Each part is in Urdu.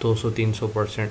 200-300%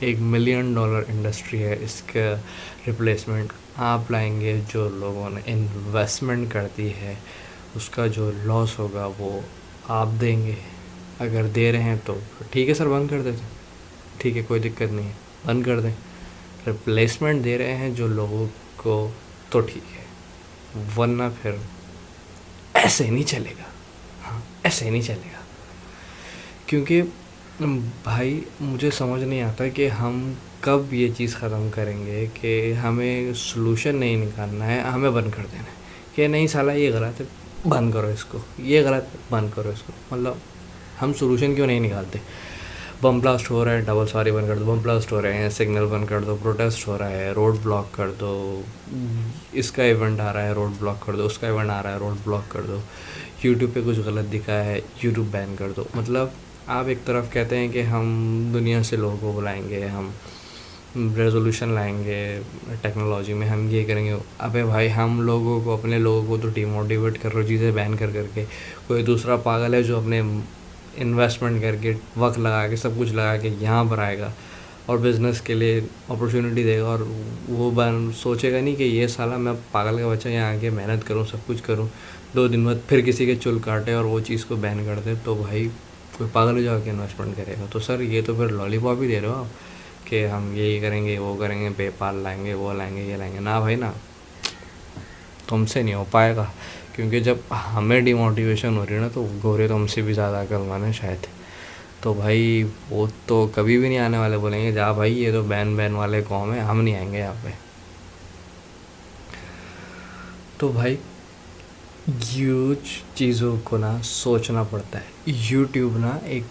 $1 ملین انڈسٹری ہے، اس کا ریپلیسمنٹ آپ لائیں گے. جو لوگوں نے انویسٹمنٹ کر دی ہے اس کا جو لاس ہوگا وہ آپ دیں گے. اگر دے رہے ہیں تو ٹھیک ہے سر، بند کر دیتے، ٹھیک ہے کوئی دقت نہیں ہے، بند کر دیں. ریپلیسمنٹ دے رہے ہیں جو لوگوں کو تو ٹھیک ہے، ورنہ پھر ایسے نہیں چلے گا. ہاں ایسے نہیں چلے گا، کیونکہ بھائی مجھے سمجھ نہیں آتا کہ ہم کب یہ چیز ختم کریں گے کہ ہمیں سلوشن نہیں نکالنا ہے، ہمیں بند کر دینا ہے کہ نہیں سالہ یہ غلط ہے بند کرو اس کو، یہ غلط ہے بند کرو اس کو. مطلب ہم سلوشن کیوں نہیں نکالتے؟ بم بلاسٹ ہو رہا ہے، ڈبل سوری بند کر دو. بم بلاسٹ ہو رہے ہیں، سگنل بند کر دو. پروٹیسٹ ہو رہا ہے، روڈ بلاک کر دو. اس کا ایونٹ آ رہا ہے، روڈ بلاک کر دو. اس کا ایونٹ آ رہا ہے، روڈ بلاک کر دو. یوٹیوب پہ کچھ غلط دکھا ہے، یوٹیوب بین کر دو. مطلب آپ ایک طرف کہتے ہیں کہ ہم دنیا سے لوگوں کو بلائیں گے، ہم ریزولوشن لائیں گے ٹیکنالوجی میں، ہم یہ کریں گے. ابے بھائی ہم لوگوں کو، اپنے لوگوں کو تو ڈی موٹیویٹ کر رہے ہو چیزیں بین کر کے. کوئی دوسرا پاگل ہے جو اپنے انویسٹمنٹ کر کے، وقت لگا کے، سب کچھ لگا کے یہاں پر آئے گا اور بزنس کے لیے اپرچونیٹی دے گا، اور وہ سوچے گا نہیں کہ یہ سالہ میں پاگل کا بچہ یہاں آ کے محنت کروں، سب کچھ کروں، 2 دن بعد پھر کسی کے چل کاٹے اور وہ چیز کو بین کر دے. تو بھائی کوئی پاگل ہو جا کے انویسٹمنٹ کرے گا. تو سر یہ تو پھر لالی پاپ ہی دے رہے ہو آپ کہ ہم یہی کریں گے، وہ کریں گے، پے پال لائیں گے، وہ لائیں گے، یہ لائیں گے. نہ بھائی نا، تم سے نہیں ہو پائے گا. کیونکہ جب ہمیں ڈی موٹیویشن ہو رہی ہے نا تو گورے تو ہم سے بھی زیادہ عقلمند ہیں شاید. تو بھائی وہ تو کبھی بھی نہیں آنے والے، بولیں گے جا بھائی یہ تو بین والے قوم ہے، ہم نہیں آئیں گے یہاں پہ. تو بھائی چیزوں کو نا سوچنا پڑتا ہے. یوٹیوب نا ایک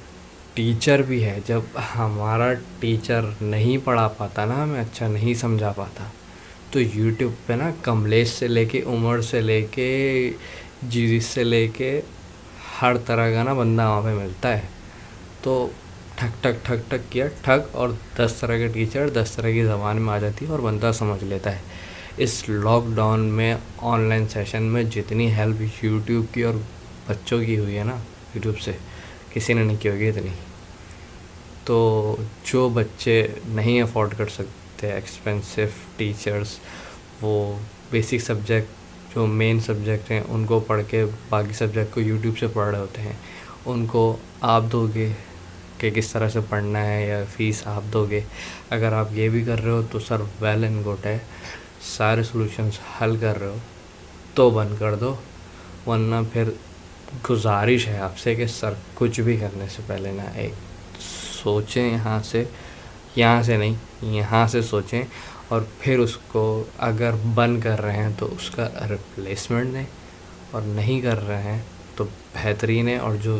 ٹیچر بھی ہے. جب ہمارا ٹیچر نہیں پڑھا پاتا نا، ہمیں اچھا نہیں سمجھا پاتا، تو یوٹیوب پہ نا کملیش سے لے کے عمر سے لے کے جیزی سے لے کے ہر طرح کا نا بندہ وہاں پہ ملتا ہے. تو ٹھک ٹھک ٹھک ٹھک کیا ٹھک، اور 10 طرح کے ٹیچر 10 طرح کی زبان میں آ جاتی ہے اور بندہ سمجھ لیتا ہے. اس لاک ڈاؤن میں آن لائن سیشن میں جتنی ہیلپ یوٹیوب کی اور بچوں کی ہوئی ہے نا، یوٹیوب سے کسی نے نہیں کی ہوگی اتنی. تو جو بچے نہیں افورڈ کر سکتے ایکسپینسو ٹیچرز، وہ بیسک سبجیکٹ جو مین سبجیکٹ ہیں ان کو پڑھ کے باقی سبجیکٹ کو یوٹیوب سے پڑھ رہے ہوتے ہیں، ان کو آپ دو گے کہ کس طرح سے پڑھنا ہے یا فیس آپ دو گے. اگر آپ یہ بھی کر رہے ہو تو سر ویل اینڈ گڈ ہے، سارے سلوشنز حل کر رہے ہو تو بند کر دو. ورنہ پھر گزارش ہے آپ سے کہ سر کچھ بھی کرنے سے پہلے نا ایک سوچیں، یہاں سے نہیں، یہاں سے سوچیں، اور پھر اس کو اگر بند کر رہے ہیں تو اس کا ریپلیسمنٹ دیں، اور نہیں کر رہے ہیں تو بہترین ہے. اور جو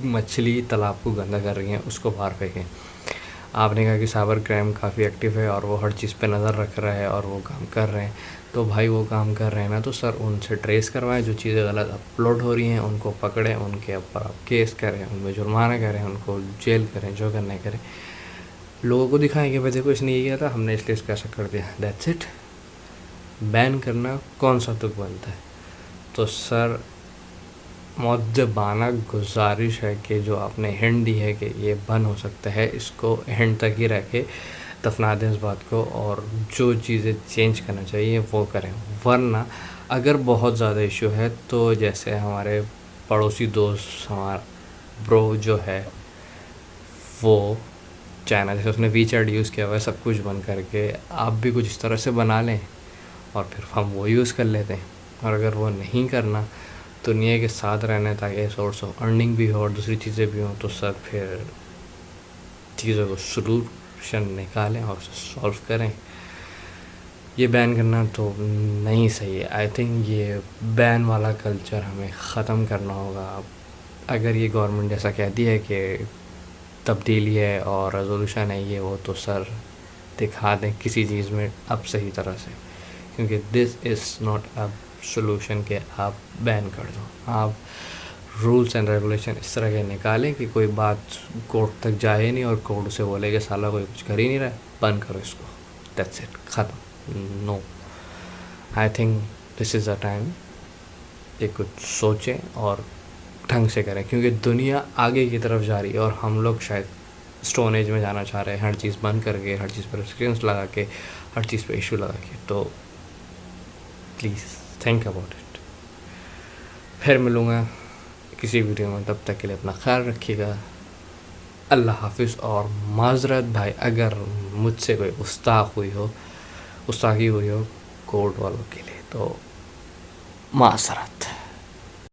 مچھلی تالاب کو گندا کر رہی ہیں اس کو باہر پھینکیں. آپ نے کہا کہ سائبر کرائم کافی ایکٹیو ہے اور وہ ہر چیز پہ نظر رکھ رہا ہے اور وہ کام کر رہے ہیں. تو بھائی وہ کام کر رہے ہیں نا تو سر ان سے ٹریس کروائیں، جو چیزیں غلط اپلوڈ ہو رہی ہیں ان کو پکڑیں، ان کے اوپر آپ کیس کریں، ان میں جرمانہ کریں، ان کو جیل کریں، جو کرنا کریں. لوگوں کو دکھائیں کہ بھائی دیکھو اس نے یہ کیا تھا، ہم نے اس لیے اس کا ایسا کر دیا. That's it. بین کرنا کون سا تک بنتا ہے؟ تو سر مؤدبانہ گزارش ہے کہ جو آپ نے ہنٹ دی ہے کہ یہ بند ہو سکتا ہے، اس کو ہنٹ تک ہی رہ کے دفنا دیں اس بات کو، اور جو چیزیں چینج کرنا چاہیے وہ کریں. ورنہ اگر بہت زیادہ ایشو ہے تو جیسے ہمارے پڑوسی دوست، ہمارا برو جو ہے وہ چائنا، جیسے اس نے وی چیٹ یوز کیا ہوا ہے، سب کچھ بند کر کے آپ بھی کچھ اس طرح سے بنا لیں اور پھر ہم وہ یوز کر لیتے ہیں. اور اگر وہ نہیں کرنا، دنیا کے ساتھ رہنے تاکہ سورس آف ارننگ بھی ہو اور دوسری چیزیں بھی ہوں، تو سر پھر چیزوں کو سلوشن نکالیں اور سولو کریں. یہ بین کرنا تو نہیں صحیح ہے. آئی تھنک یہ بین والا کلچر ہمیں ختم کرنا ہوگا. اگر یہ گورنمنٹ جیسا کہتی ہے کہ تبدیلی ہے اور ریزولوشن ہے یہ وہ، تو سر دکھا دیں کسی چیز میں اب صحیح طرح سے، کیونکہ دس از ناٹ اے سلوشن کہ آپ بین کر دو. آپ رولس اینڈ ریگولیشن اس طرح کے نکالیں کہ کوئی بات کورٹ تک جائے نہیں اور کورٹ اسے بولے کہ سالہ کوئی کچھ کر ہی نہیں رہا ہے، بند کرو اس کو. دیٹس اٹ، ختم. نو، I think this is a time کہ کچھ سوچیں اور ڈھنگ سے کریں، کیونکہ دنیا آگے کی طرف جا رہی ہے اور ہم لوگ شاید اسٹون ایج میں جانا چاہ رہے ہیں، ہر چیز بند کر کے، ہر چیز پر ریسٹرکشنس لگا کے، ہر چیز پہ ایشو لگا کے. تو پلیز تھنک اباؤٹ اٹ. پھر ملوں گا کسی ویڈیو میں، تب تک کے لیے اپنا خیال رکھیے گا. اللہ حافظ. اور معذرت بھائی اگر مجھ سے کوئی گستاخی ہوئی ہو کوڈ والوں کے لیے، تو معذرت.